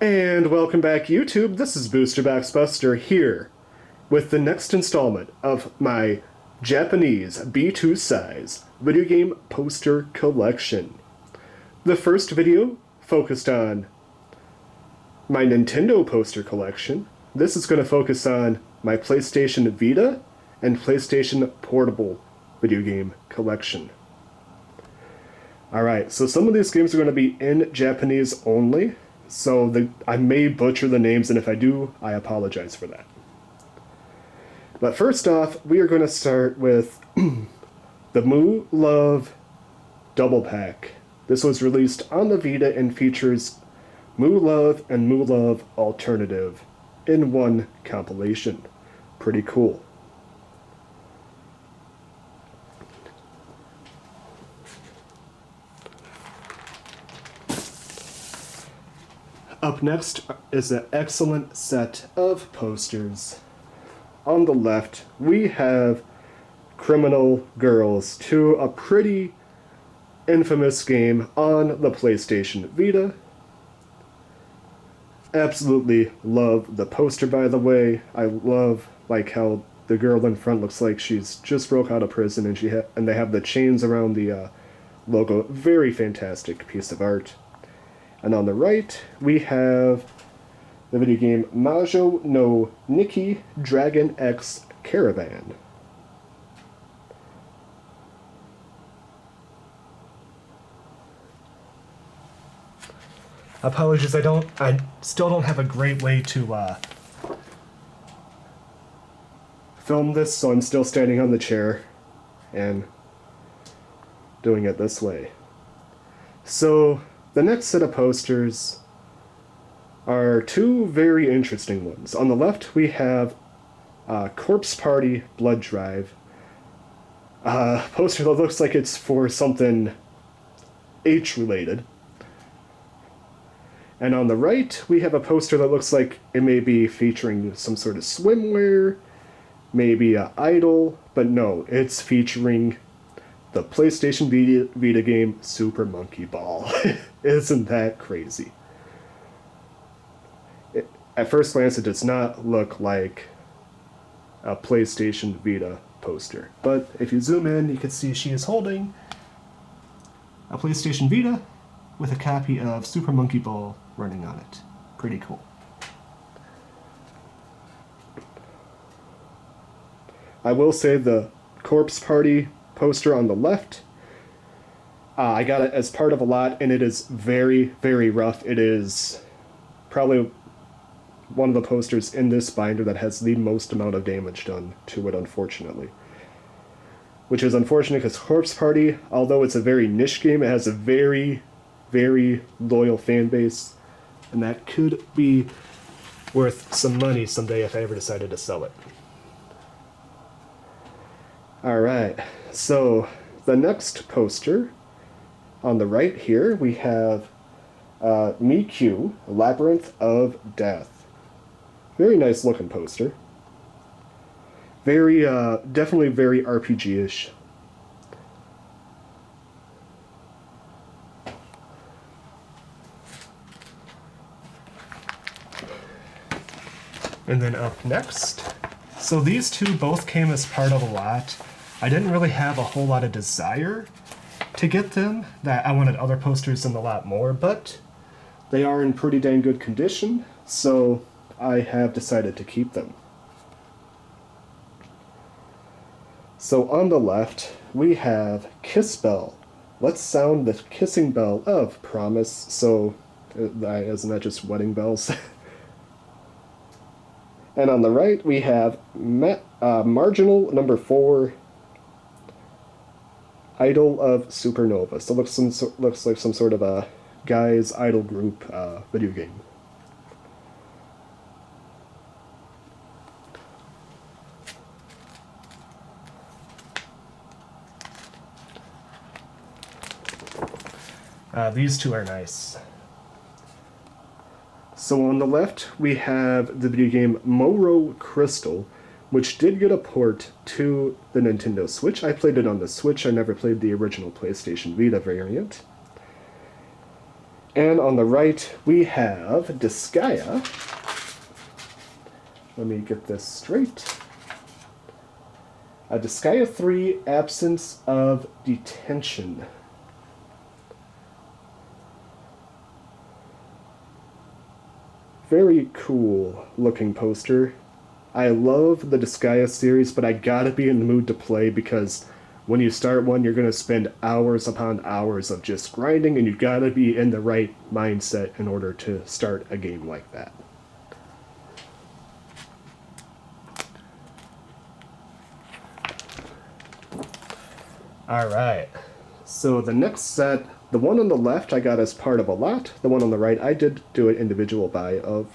And welcome back, YouTube. This is Booster Box Buster here with the next installment of my Japanese B2 size video game poster collection. The first video focused on my Nintendo poster collection. This is going to focus on my PlayStation Vita and PlayStation Portable video game collection. Alright, so some of these games are going to be in Japanese only. So I may butcher the names, and if I do, I apologize for that. But first off, we are going to start with the Moo Love Double Pack. This was released on the Vita and features Moo Love and Moo Love Alternative in one compilation. Pretty cool. Up next is an excellent set of posters. On the left, we have Criminal Girls 2, a pretty infamous game on the PlayStation Vita. Absolutely love the poster, by the way. I love how the girl in front looks like she's just broke out of prison, and they have the chains around the logo. Very fantastic piece of art. And on the right, we have the video game Majo no Nikki Dragon X Caravan. Apologies, I still don't have a great way to film this, so I'm still standing on the chair and doing it this way. So the next set of posters are two very interesting ones. On the left, we have Corpse Party Blood Drive. A poster that looks like it's for something H-related. And on the right, we have a poster that looks like it may be featuring some sort of swimwear, maybe an idol, but no, it's featuring the PlayStation Vita game Super Monkey Ball. Isn't that crazy? At first glance, it does not look like a PlayStation Vita poster. But if you zoom in, you can see she is holding a PlayStation Vita with a copy of Super Monkey Ball running on it. Pretty cool. I will say the Corpse Party poster on the left, I got it as part of a lot, and it is very, very rough. It is probably one of the posters in this binder that has the most amount of damage done to it, unfortunately. Which is unfortunate because Corpse Party, although it's a very niche game, it has a very, very loyal fan base, and that could be worth some money someday if I ever decided to sell it. Alright, so the next poster on the right here, we have Mikyu, Labyrinth of Death. Very nice looking poster. Very, definitely very RPG-ish. And then up next, so these two both came as part of a lot. I didn't really have a whole lot of desire to get them, that I wanted other posters in the lot more, but they are in pretty dang good condition, so I have decided to keep them. So on the left, we have Kiss Bell. Let's sound the kissing bell of promise. So, isn't that just wedding bells? And on the right, we have Marginal number 4, Idol of Supernova. So it looks like some sort of a guys' idol group video game. These two are nice. So on the left, we have the video game Moro Crystal, which did get a port to the Nintendo Switch. I played it on the Switch. I never played the original PlayStation Vita variant. And on the right, we have Disgaea. Let me get this straight. Disgaea 3, Absence of Detention. Very cool looking poster. I love the Disgaea series, but I gotta be in the mood to play because when you start one, you're gonna spend hours upon hours of just grinding, and you gotta be in the right mindset in order to start a game like that. Alright, so the next set, the one on the left I got as part of a lot, the one on the right I did do an individual buy of.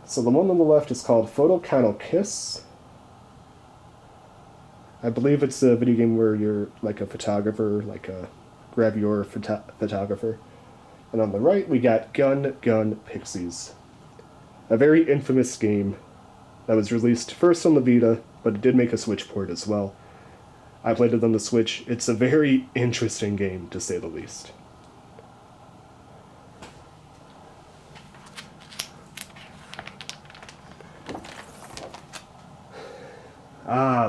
So the one on the left is called Photokano Kiss. I believe it's a video game where you're like a photographer, like a gravure photographer. And on the right we got Gun Gun Pixies. A very infamous game that was released first on the Vita, but it did make a Switch port as well. I played it on the Switch. It's a very interesting game, to say the least.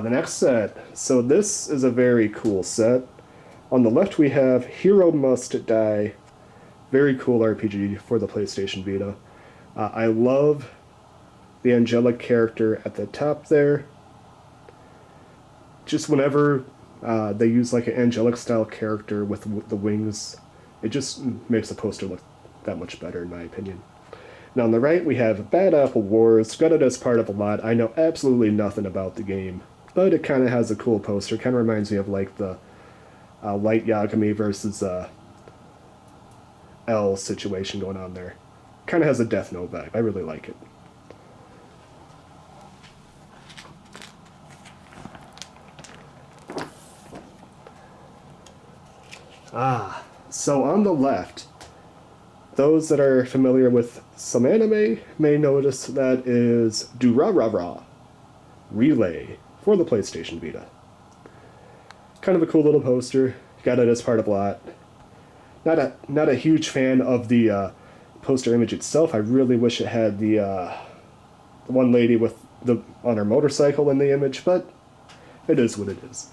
The next set. So this is a very cool set. On the left we have Hero Must Die. Very cool RPG for the PlayStation Vita. I love the angelic character at the top there. Just whenever they use like an angelic style character with the wings, it just makes the poster look that much better in my opinion. Now on the right we have Bad Apple Wars, got it as part of a lot. I know absolutely nothing about the game, but it kind of has a cool poster. Kind of reminds me of like the Light Yagami versus L situation going on there. Kind of has a Death Note vibe. I really like it. So on the left, those that are familiar with some anime may notice that is Durarara Relay for the PlayStation Vita. Kind of a cool little poster. Got it as part of a lot. Not a huge fan of the poster image itself. I really wish it had the one lady with on her motorcycle in the image, but it is what it is.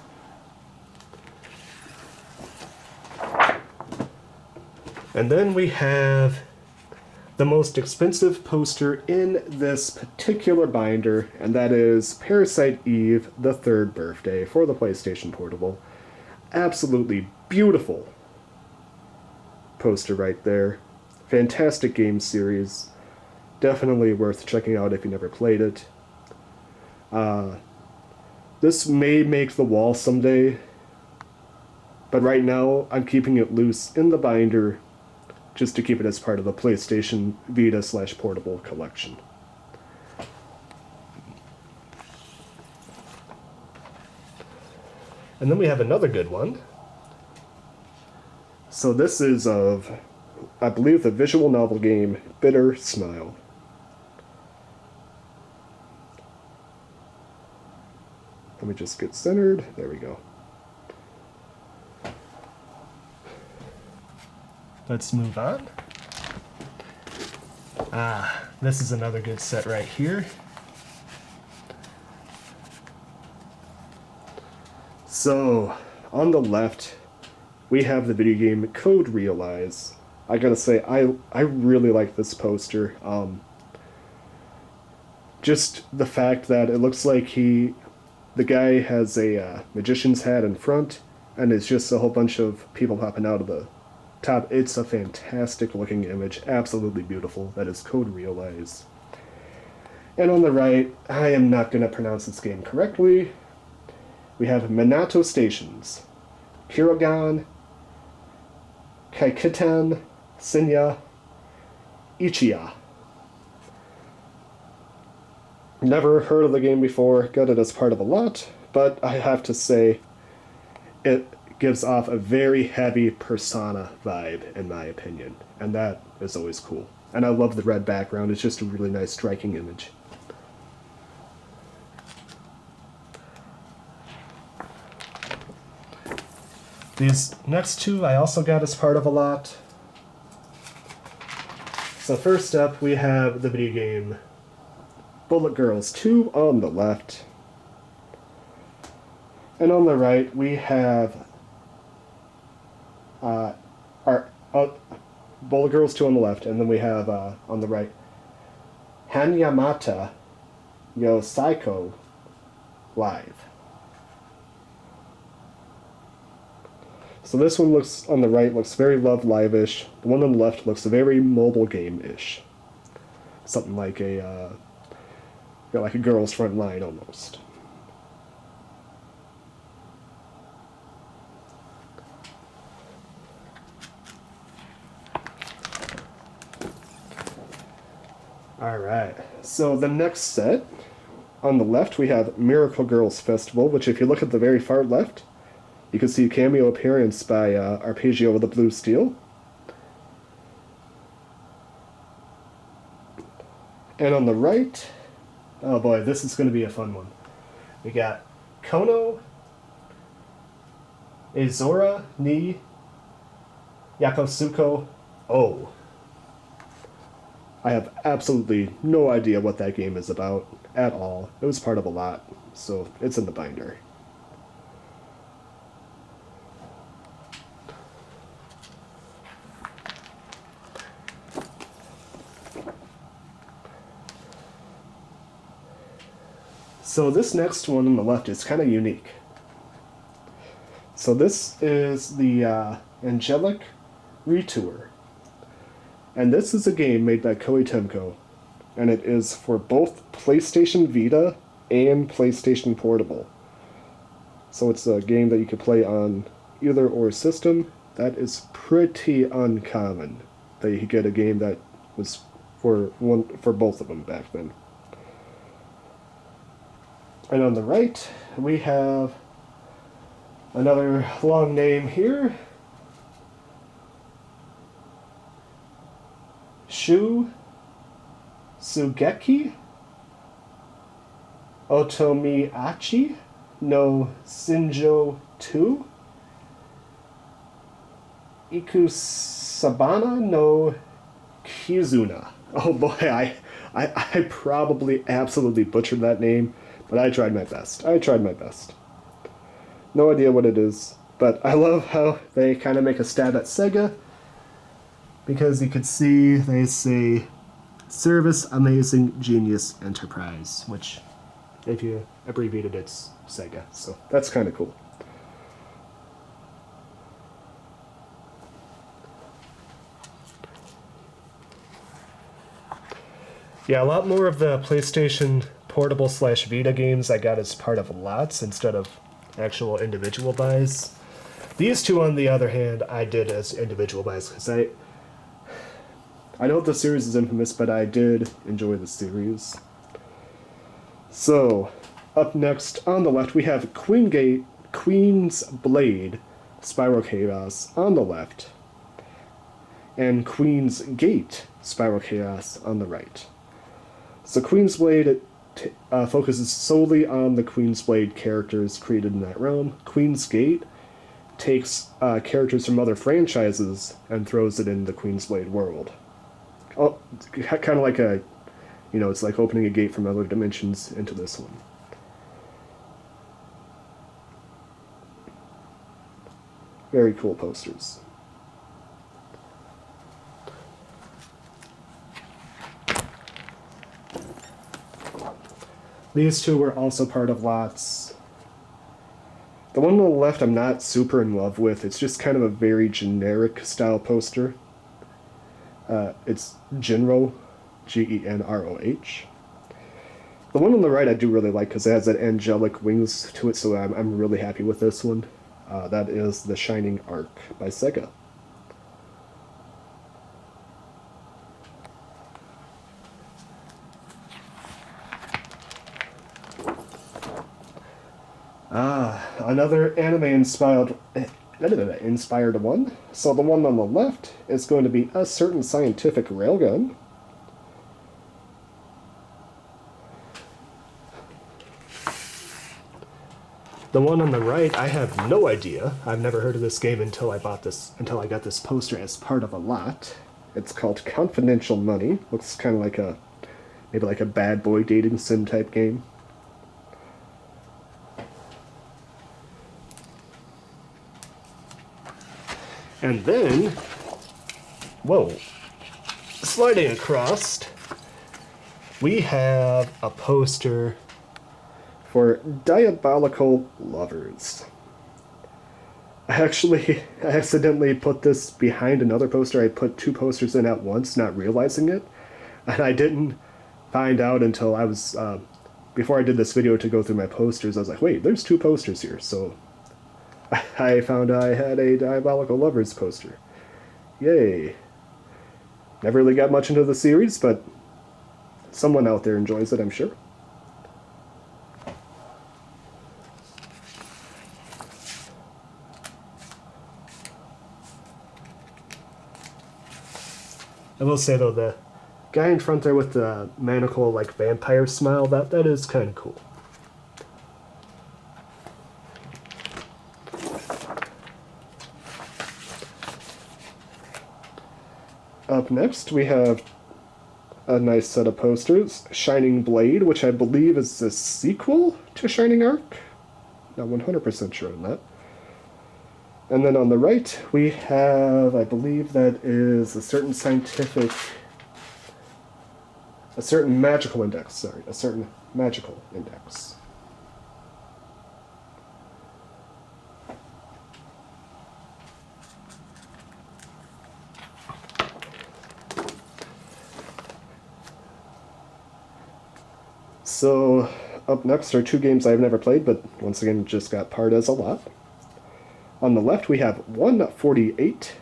And then we have the most expensive poster in this particular binder, and that is Parasite Eve, the Third Birthday for the PlayStation Portable. Absolutely beautiful poster right there. Fantastic game series. Definitely worth checking out if you never played it. This may make the wall someday, but right now I'm keeping it loose in the binder just to keep it as part of the PlayStation Vita / Portable collection. And then we have another good one. So this is of, I believe, the visual novel game Bitter Smile. Let me just get centered. There we go. Let's move on. This is another good set right here. So, on the left, we have the video game Code Realize. I gotta say, I really like this poster. Just the fact that it looks like the guy has a magician's hat in front, and it's just a whole bunch of people popping out of the top. It's a fantastic looking image, absolutely beautiful. That is Code Realize. And on the right, I am not going to pronounce this game correctly. We have Minato Stations, Kiragan, Kaikiten, Sinya, Ichiya. Never heard of the game before, got it as part of a lot, but I have to say, it gives off a very heavy Persona vibe, in my opinion, and that is always cool. And I love the red background, it's just a really nice, striking image. These next two I also got as part of a lot. So first up, we have the video game Bullet Girls 2 on the left. And on the right, we have our Bullet Girls 2 on the left, and then we have on the right Hanyamata Yo Psycho Live. So this one looks on the right looks very Love Live-ish. The one on the left looks very mobile game-ish. Something like a Girls Front Line almost. Alright, so the next set, on the left we have Miracle Girls Festival, which if you look at the very far left, you can see a cameo appearance by Arpeggio with the Blue Steel. And on the right, oh boy, this is going to be a fun one. We got Kono, Ezora ni Yakosuko O. I have absolutely no idea what that game is about at all. It was part of a lot, so it's in the binder. So this next one on the left is kind of unique. So this is the Angelic Retour. And this is a game made by Koei Tecmo, and it is for both PlayStation Vita and PlayStation Portable. So it's a game that you could play on either or system. That is pretty uncommon, that you could get a game that was for both of them back then. And on the right, we have another long name here. Shu Sugeki Otomiachi no Shinjo 2 Ikusabana no Kizuna. Oh boy, I probably absolutely butchered that name, but I tried my best. No idea what it is, but I love how they kind of make a stab at Sega, because you could see they say Service Amazing Genius Enterprise, which, if you abbreviated, it's Sega, so that's kind of cool. Yeah, a lot more of the PlayStation Portable / Vita games I got as part of lots instead of actual individual buys. These two, on the other hand, I did as individual buys, because I know the series is infamous, but I did enjoy the series. So, up next, on the left, we have Queen's Blade, Spiral Chaos on the left, and Queen's Gate, Spiral Chaos on the right. So Queen's Blade focuses solely on the Queen's Blade characters created in that realm. Queen's Gate takes characters from other franchises and throws it in the Queen's Blade world. Oh, kind of like it's like opening a gate from other dimensions into this one. Very cool posters. These two were also part of lots. The one on the left I'm not super in love with. It's just kind of a very generic style poster. It's Genroh, Genroh. The one on the right I do really like because it has that angelic wings to it, so I'm really happy with this one. That is The Shining Arc by Sega. Another anime-inspired one. So the one on the left is going to be A Certain Scientific Railgun. The one on the right, I have no idea. I've never heard of this game until I got this poster as part of a lot. It's called Confidential Money. Looks kind of like maybe like a bad boy dating sim type game. And then, whoa, sliding across, we have a poster for Diabolical Lovers. I accidentally put this behind another poster. I put two posters in at once, not realizing it. And I didn't find out until I was, before I did this video to go through my posters, I was like, wait, there's two posters here. So I found I had a Diabolical Lovers poster. Yay. Never really got much into the series, but someone out there enjoys it, I'm sure. I will say, though, the guy in front there with the manacle, like, vampire smile, that is kind of cool. Up next, we have a nice set of posters. Shining Blade, which I believe is the sequel to Shining Arc. Not 100% sure on that. And then on the right, we have, I believe that is a certain magical index. So, up next are two games I've never played, but once again just got parred as a lot. On the left, we have 148.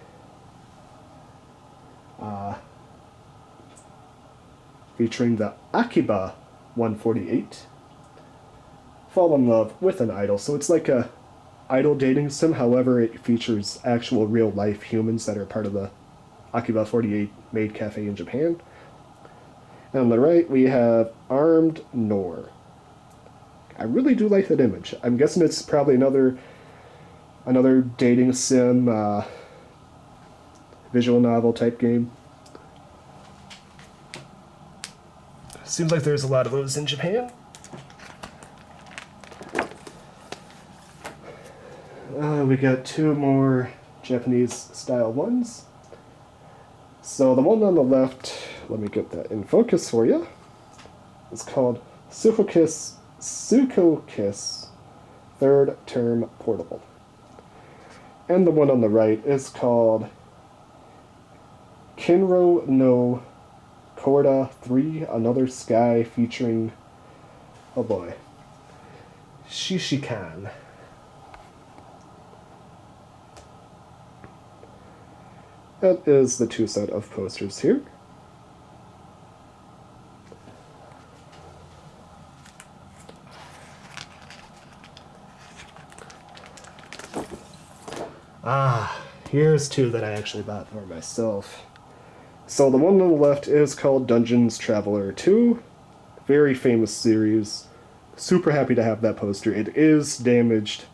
Featuring the Akiba 148. Fall in love with an idol. So it's like a idol dating sim, however it features actual real-life humans that are part of the Akiba 48 maid cafe in Japan. And on the right, we have Armed Nor. I really do like that image. I'm guessing it's probably another dating sim, visual novel type game. Seems like there's a lot of those in Japan. We got two more Japanese style ones. So the one on the left, let me get that in focus for you. It's called Suko Kiss Third Term Portable. And the one on the right is called Kinro no Korda 3 Another Sky, featuring, oh boy, Shishikan. That is the two set of posters here. Here's two that I actually bought for myself. So the one on the left is called Dungeons Traveler 2. Very famous series. Super happy to have that poster. It is damaged,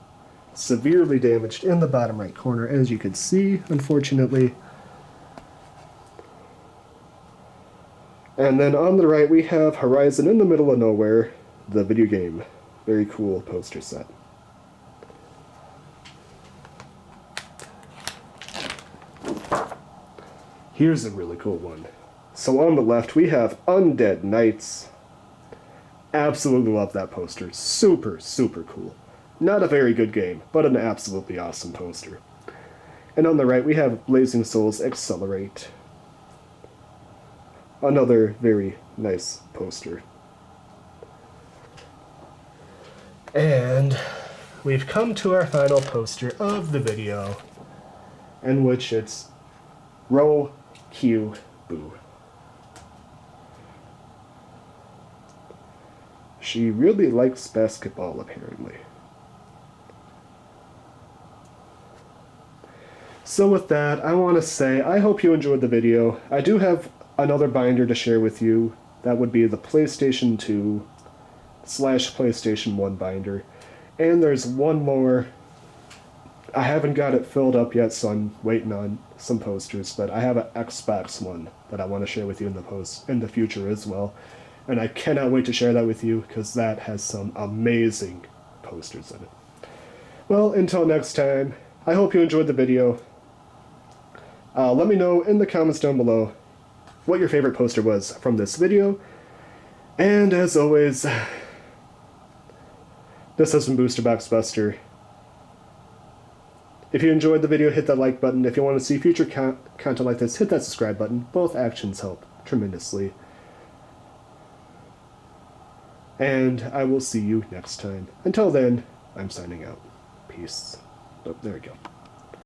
severely damaged in the bottom right corner, as you can see, unfortunately. And then on the right we have Horizon in the Middle of Nowhere, the video game. Very cool poster set. Here's a really cool one. So on the left, we have Undead Knights. Absolutely love that poster. Super, super cool. Not a very good game, but an absolutely awesome poster. And on the right, we have Blazing Souls Accelerate. Another very nice poster. And we've come to our final poster of the video, in which it's Ro Q Boo. She really likes basketball, apparently. So with that, I want to say I hope you enjoyed the video. I do have another binder to share with you. That would be the PlayStation 2 / PlayStation 1 binder. And there's one more I haven't got it filled up yet, so I'm waiting on some posters, but I have an Xbox one that I want to share with you in the future as well. And I cannot wait to share that with you because that has some amazing posters in it. Well, until next time, I hope you enjoyed the video. Let me know in the comments down below what your favorite poster was from this video. And as always, this has been Booster Box Buster. If you enjoyed the video, hit that like button. If you want to see future content like this, hit that subscribe button. Both actions help tremendously. And I will see you next time. Until then, I'm signing out. Peace. Oh, there we go.